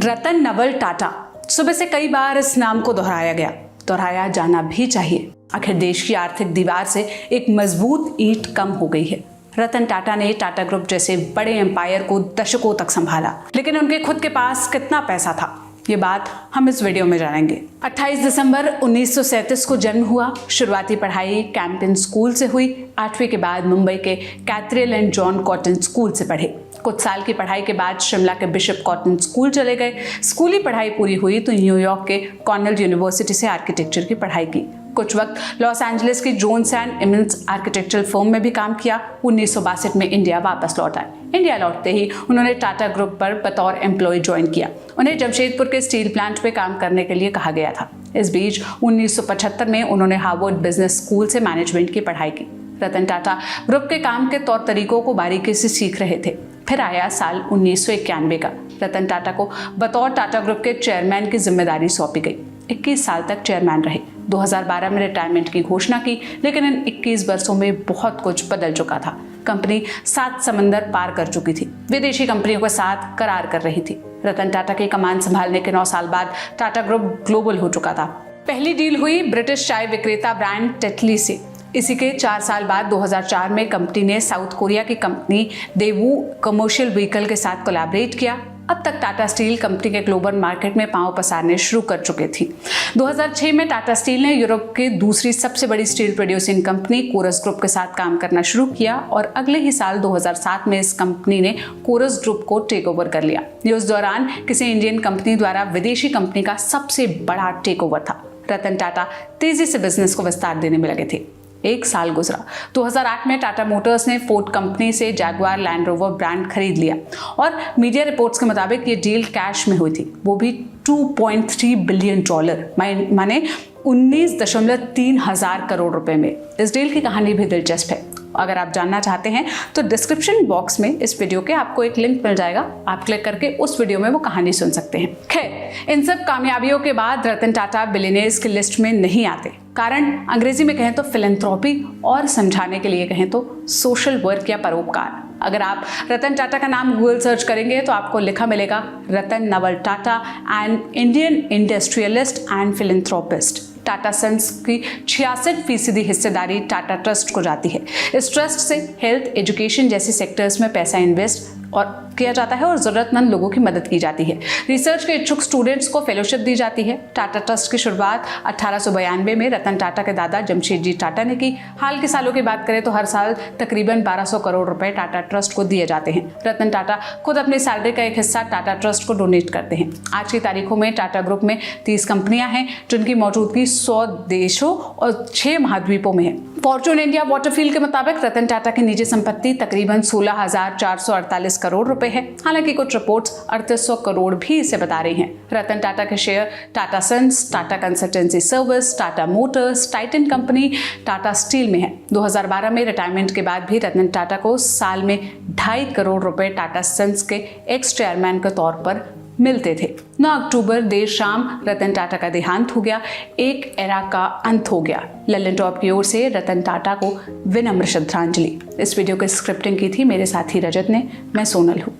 रतन नवल टाटा। सुबह से कई बार इस नाम को दोहराया जाना भी चाहिए। आखिर देश की आर्थिक दीवार से एक मजबूत ईंट कम हो गई है। रतन टाटा ने टाटा ग्रुप जैसे बड़े एम्पायर को दशकों तक संभाला, लेकिन उनके खुद के पास कितना पैसा था, ये बात हम इस वीडियो में जानेंगे। 28 दिसंबर 1937 को जन्म हुआ। शुरुआती पढ़ाई कैंपिन स्कूल से हुई। 8वीं के बाद मुंबई के cathedral and John cotton school से पढ़े। कुछ साल की पढ़ाई के बाद शिमला के बिशप कॉटन स्कूल चले गए। स्कूली पढ़ाई पूरी हुई तो न्यूयॉर्क के कॉर्नेल यूनिवर्सिटी से आर्किटेक्चर की पढ़ाई की। कुछ वक्त लॉस एंजलिस की जोन्स एंड इमन्स आर्किटेक्चरल फर्म में भी काम किया। 1962 में इंडिया वापस लौट आए। इंडिया लौटते ही उन्होंने टाटा ग्रुप पर बतौर एम्प्लॉय ज्वाइन किया। उन्हें जमशेदपुर के स्टील प्लांट में काम करने के लिए कहा गया था। इस बीच 1975 में उन्होंने हार्वर्ड बिजनेस स्कूल से मैनेजमेंट की पढ़ाई की। रतन टाटा ग्रुप के काम के तौर तरीकों को बारीकी से सीख रहे थे। फिर आया साल 1991 का। रतन टाटा को बतौर टाटा ग्रुप के चेयरमैन की जिम्मेदारी सौंपी गई। 21 साल तक चेयरमैन रहे। 2012 में रिटायरमेंट की घोषणा की, लेकिन इन 21 वर्षों में बहुत कुछ बदल चुका था। कंपनी 7 समंदर पार कर चुकी थी। विदेशी कंपनियों के साथ करार कर रही थी। रतन टाटा की कमान संभालने के 9 साल बाद टाटा ग्रुप ग्लोबल हो चुका था। पहली डील हुई ब्रिटिश चाय विक्रेता ब्रांड टेटली से। इसी के 4 साल बाद 2004 में कंपनी ने साउथ कोरिया की कंपनी डेवू कमर्शियल व्हीकल के साथ कोलैबोरेट किया। अब तक टाटा स्टील कंपनी के ग्लोबल मार्केट में पांव पसारने शुरू कर चुके थी। 2006 में टाटा स्टील ने यूरोप की दूसरी सबसे बड़ी steel producing company Corus group के साथ काम करना शुरू किया और अगले ही साल 2007 में इस कंपनी ने कोरस ग्रुप को टेक ओवर कर लिया। ये उस दौरान किसी इंडियन कंपनी द्वारा विदेशी कंपनी का सबसे बड़ा टेक ओवर था। रतन टाटा तेजी से बिजनेस को विस्तार देने में लगे थे। 1 साल गुजरा। 2008 में टाटा मोटर्स ने फोर्ड कंपनी से जैगुआर लैंड रोवर ब्रांड खरीद लिया और मीडिया रिपोर्ट्स के मुताबिक ये डील कैश में हुई थी, वो भी $2.3 बिलियन, माने 19.3 हजार करोड़ रुपए में। इस डील की कहानी भी दिलचस्प है। अगर आप जानना चाहते हैं तो डिस्क्रिप्शन बॉक्स में इस वीडियो के आपको एक लिंक मिल जाएगा। आप क्लिक करके उस वीडियो में वो कहानी सुन सकते हैं। खैर, इन सब कामयाबियों के बाद रतन टाटा बिलियनियर्स की लिस्ट में नहीं आते। कारण अंग्रेजी में कहें तो फिलैंथ्रोपी और समझाने के लिए कहें तो सोशल वर्क या परोपकार। अगर आप रतन टाटा का नाम गूगल सर्च करेंगे तो आपको लिखा मिलेगा Ratan Naval Tata, an Indian industrialist and philanthropist. Tata Sons की 66% हिस्सेदारी टाटा ट्रस्ट को जाती है। इस ट्रस्ट से हेल्थ, एजुकेशन जैसे सेक्टर्स में पैसा इन्वेस्ट और किया जाता है और जरूरतमंद लोगों की मदद की जाती है। रिसर्च के इच्छुक स्टूडेंट्स को फेलोशिप दी जाती है। टाटा ट्रस्ट की शुरुआत 1892 में रतन टाटा के दादा जमशेद जी टाटा ने की। हाल के सालों की बात करें तो हर साल तकरीबन 1200 करोड़ रुपए टाटा ट्रस्ट को दिए जाते हैं। रतन टाटा खुद अपनी सैलरी का एक हिस्सा टाटा ट्रस्ट को डोनेट करते हैं। आज की तारीखों में टाटा ग्रुप में 30 कंपनियां हैं, जिनकी मौजूदगी 100 देशों और 6 महाद्वीपों में है। फॉर्च्यून इंडिया वाटरफील्ड के मुताबिक रतन टाटा की निजी संपत्ति तकरीबन 16,448 करोड़ रुपए है। हालांकि कुछ रिपोर्ट्स 3800 करोड़ भी इसे बता रही हैं। रतन टाटा के share Tata Sons, Tata Consultancy Service, Tata Motors, Titan company, Tata Steel में है। 2012 में रिटायरमेंट के बाद भी रतन टाटा को साल में 2.5 करोड़ रुपए टाटा सन्स के एक्स चेयरमैन के तौर पर मिलते थे। 9 अक्टूबर देर शाम रतन टाटा का देहांत हो गया। एक एरा का अंत हो गया। लल्लन टॉप की ओर से रतन टाटा को विनम्र श्रद्धांजलि। इस वीडियो की स्क्रिप्टिंग की थी मेरे साथी रजत ने। मैं सोनल हूँ।